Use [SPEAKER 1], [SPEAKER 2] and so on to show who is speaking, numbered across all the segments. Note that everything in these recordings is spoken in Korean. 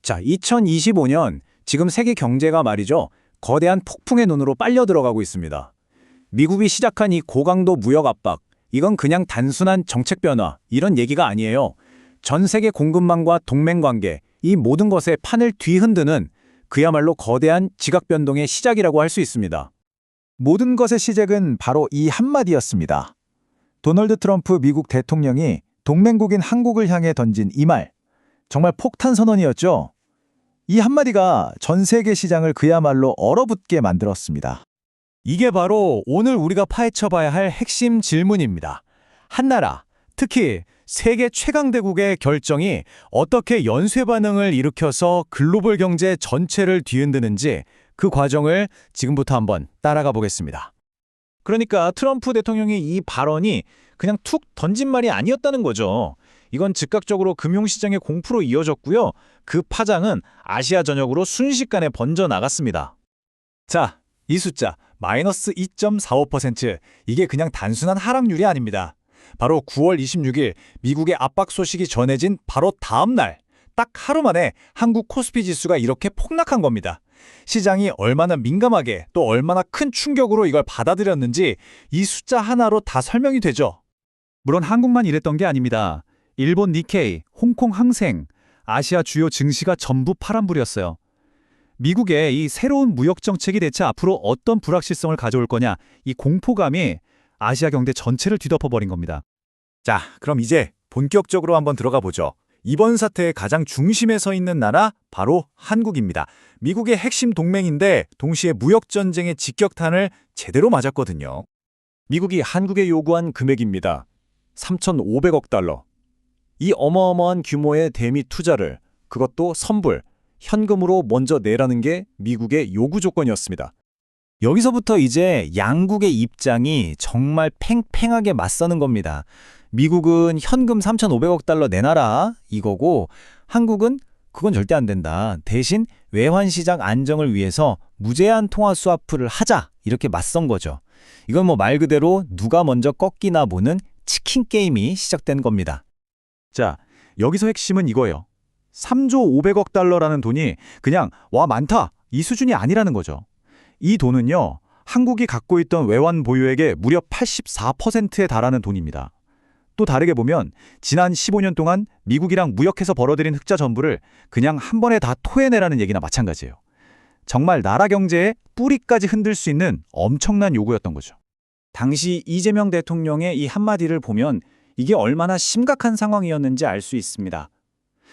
[SPEAKER 1] 자, 2025년 지금 세계 경제가 말이죠. 거대한 폭풍의 눈으로 빨려 들어가고 있습니다. 미국이 시작한 이 고강도 무역 압박, 이건 그냥 단순한 정책 변화, 이런 얘기가 아니에요. 전 세계 공급망과 동맹 관계, 이 모든 것에 판을 뒤흔드는 그야말로 거대한 지각 변동의 시작이라고 할 수 있습니다.
[SPEAKER 2] 모든 것의 시작은 바로 이 한마디였습니다. 도널드 트럼프 미국 대통령이 동맹국인 한국을 향해 던진 이 말, 정말 폭탄 선언이었죠. 이 한마디가 전 세계 시장을 그야말로 얼어붙게 만들었습니다.
[SPEAKER 3] 이게 바로 오늘 우리가 파헤쳐봐야 할 핵심 질문입니다. 한 나라, 특히 세계 최강대국의 결정이 어떻게 연쇄 반응을 일으켜서 글로벌 경제 전체를 뒤흔드는지 그 과정을 지금부터 한번 따라가 보겠습니다.
[SPEAKER 1] 그러니까 트럼프 대통령의 이 발언이 그냥 툭 던진 말이 아니었다는 거죠. 이건 즉각적으로 금융시장의 공포로 이어졌고요. 그 파장은 아시아 전역으로 순식간에 번져나갔습니다.
[SPEAKER 2] 자, 이 숫자 마이너스 2.45%, 이게 그냥 단순한 하락률이 아닙니다. 바로 9월 26일 미국의 압박 소식이 전해진 바로 다음 날, 딱 하루 만에 한국 코스피 지수가 이렇게 폭락한 겁니다. 시장이 얼마나 민감하게 또 얼마나 큰 충격으로 이걸 받아들였는지 이 숫자 하나로 다 설명이 되죠.
[SPEAKER 3] 물론 한국만 이랬던 게 아닙니다. 일본 니케이, 홍콩 항생, 아시아 주요 증시가 전부 파란불이었어요. 미국의 이 새로운 무역 정책이 대체 앞으로 어떤 불확실성을 가져올 거냐, 이 공포감이 아시아 경제 전체를 뒤덮어버린 겁니다.
[SPEAKER 2] 자, 그럼 이제 본격적으로 한번 들어가 보죠. 이번 사태의 가장 중심에 서 있는 나라 바로 한국입니다. 미국의 핵심 동맹인데 동시에 무역 전쟁의 직격탄을 제대로 맞았거든요.
[SPEAKER 1] 미국이 한국에 요구한 금액입니다. 3,500억 달러. 이 어마어마한 규모의 대미 투자를, 그것도 선불, 현금으로 먼저 내라는 게 미국의 요구 조건이었습니다. 여기서부터 이제 양국의 입장이 정말 팽팽하게 맞서는 겁니다. 미국은 현금 3,500억 달러 내놔라 이거고, 한국은 그건 절대 안 된다. 대신 외환시장 안정을 위해서 무제한 통화 스와프를 하자, 이렇게 맞선 거죠. 이건 뭐 말 그대로 누가 먼저 꺾이나 보는 치킨 게임이 시작된 겁니다.
[SPEAKER 2] 자, 여기서 핵심은 이거예요. 3조 500억 달러라는 돈이 그냥 와 많다, 이 수준이 아니라는 거죠. 이 돈은요, 한국이 갖고 있던 외환 보유액의 무려 84%에 달하는 돈입니다. 또 다르게 보면 지난 15년 동안 미국이랑 무역해서 벌어들인 흑자 전부를 그냥 한 번에 다 토해내라는 얘기나 마찬가지예요. 정말 나라 경제의 뿌리까지 흔들 수 있는 엄청난 요구였던 거죠.
[SPEAKER 1] 당시 이재명 대통령의 이 한마디를 보면 이게 얼마나 심각한 상황이었는지 알 수 있습니다.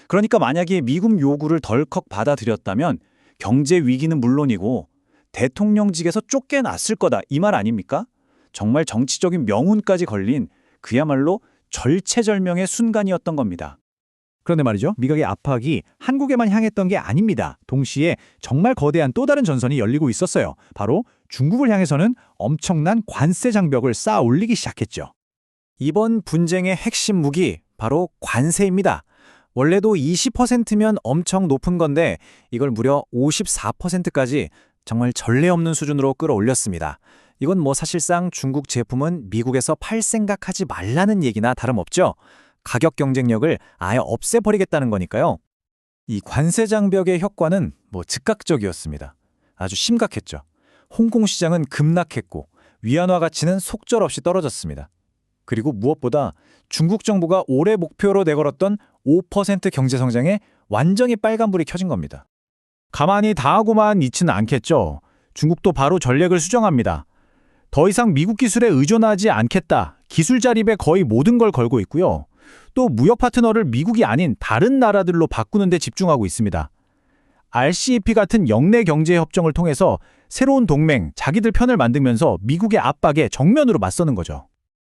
[SPEAKER 1] 그러니까 만약에 미국 요구를 덜컥 받아들였다면 경제 위기는 물론이고 대통령직에서 쫓겨났을 거다, 이 말 아닙니까? 정말 정치적인 명운까지 걸린 그야말로 절체절명의 순간이었던 겁니다.
[SPEAKER 2] 그런데 말이죠, 미국의 압박이 한국에만 향했던 게 아닙니다. 동시에 정말 거대한 또 다른 전선이 열리고 있었어요. 바로 중국을 향해서는 엄청난 관세 장벽을 쌓아 올리기 시작했죠.
[SPEAKER 1] 이번 분쟁의 핵심 무기, 바로 관세입니다. 원래도 20%면 엄청 높은 건데 이걸 무려 54%까지 정말 전례 없는 수준으로 끌어올렸습니다. 이건 뭐 사실상 중국 제품은 미국에서 팔 생각하지 말라는 얘기나 다름없죠. 가격 경쟁력을 아예 없애버리겠다는 거니까요. 이 관세 장벽의 효과는 뭐 즉각적이었습니다. 아주 심각했죠. 홍콩 시장은 급락했고 위안화 가치는 속절없이 떨어졌습니다. 그리고 무엇보다 중국 정부가 올해 목표로 내걸었던 5% 경제 성장에 완전히 빨간불이 켜진 겁니다. 가만히 당하고만 있지는 않겠죠. 중국도 바로 전략을 수정합니다. 더 이상 미국 기술에 의존하지 않겠다. 기술 자립에 거의 모든 걸 걸고 있고요. 또 무역 파트너를 미국이 아닌 다른 나라들로 바꾸는 데 집중하고 있습니다. RCEP 같은 영내 경제 협정을 통해서 새로운 동맹, 자기들 편을 만들면서 미국의 압박에 정면으로 맞서는 거죠.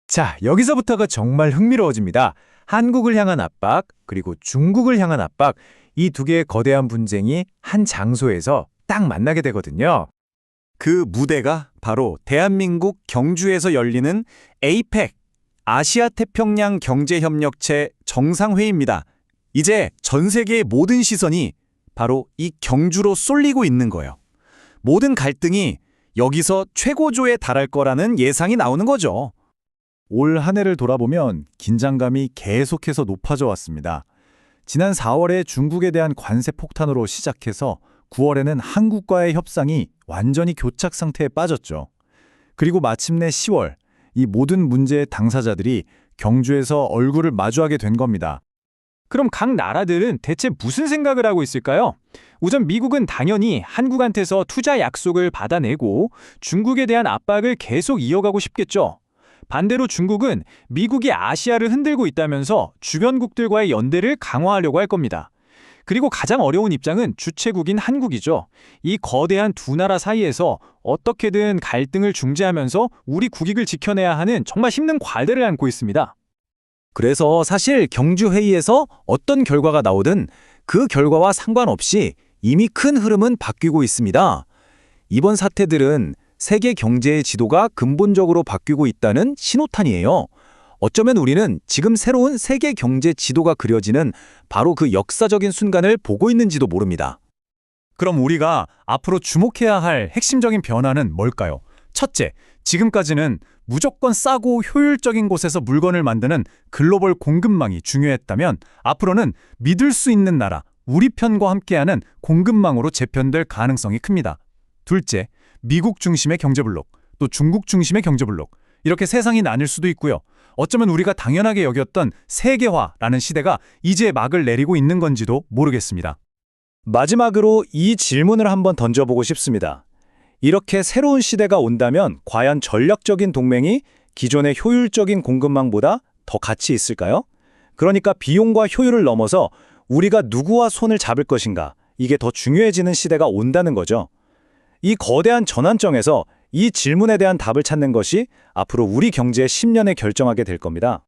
[SPEAKER 1] 자, 여기서부터가 정말 흥미로워집니다. 한국을 향한 압박, 그리고 중국을 향한 압박, 이 두 개의 거대한 분쟁이 한 장소에서 딱 만나게 되거든요. 그 무대가 바로 대한민국 경주에서 열리는 APEC, 아시아태평양 경제협력체 정상회의입니다. 이제 전 세계의 모든 시선이 바로 이 경주로 쏠리고 있는 거예요. 모든 갈등이 여기서 최고조에 달할 거라는 예상이 나오는 거죠. 올 한 해를 돌아보면 긴장감이 계속해서 높아져 왔습니다.
[SPEAKER 2] 지난 4월에 중국에 대한 관세 폭탄으로 시작해서 9월에는 한국과의 협상이 완전히 교착 상태에 빠졌죠. 그리고 마침내 10월, 이 모든 문제의 당사자들이 경주에서 얼굴을 마주하게 된 겁니다.
[SPEAKER 1] 그럼 각 나라들은 대체 무슨 생각을 하고 있을까요? 우선 미국은 당연히 한국한테서 투자 약속을 받아내고 중국에 대한 압박을 계속 이어가고 싶겠죠. 반대로 중국은 미국이 아시아를 흔들고 있다면서 주변국들과의 연대를 강화하려고 할 겁니다. 그리고 가장 어려운 입장은 주최국인 한국이죠. 이 거대한 두 나라 사이에서 어떻게든 갈등을 중재하면서 우리 국익을 지켜내야 하는 정말 힘든 과제를 안고 있습니다.
[SPEAKER 2] 그래서 사실 경주회의에서 어떤 결과가 나오든 그 결과와 상관없이 이미 큰 흐름은 바뀌고 있습니다. 이번 사태들은 세계 경제의 지도가 근본적으로 바뀌고 있다는 신호탄이에요. 어쩌면 우리는 지금 새로운 세계 경제 지도가 그려지는 바로 그 역사적인 순간을 보고 있는지도 모릅니다.
[SPEAKER 3] 그럼 우리가 앞으로 주목해야 할 핵심적인 변화는 뭘까요? 첫째, 지금까지는 무조건 싸고 효율적인 곳에서 물건을 만드는 글로벌 공급망이 중요했다면 앞으로는 믿을 수 있는 나라, 우리 편과 함께하는 공급망으로 재편될 가능성이 큽니다. 둘째, 미국 중심의 경제블록, 또 중국 중심의 경제블록, 이렇게 세상이 나뉠 수도 있고요. 어쩌면 우리가 당연하게 여겼던 세계화라는 시대가 이제 막을 내리고 있는 건지도 모르겠습니다.
[SPEAKER 2] 마지막으로 이 질문을 한번 던져보고 싶습니다. 이렇게 새로운 시대가 온다면 과연 전략적인 동맹이 기존의 효율적인 공급망보다 더 가치 있을까요? 그러니까 비용과 효율을 넘어서 우리가 누구와 손을 잡을 것인가, 이게 더 중요해지는 시대가 온다는 거죠. 이 거대한 전환점에서 이 질문에 대한 답을 찾는 것이 앞으로 우리 경제의 10년을 결정하게 될 겁니다.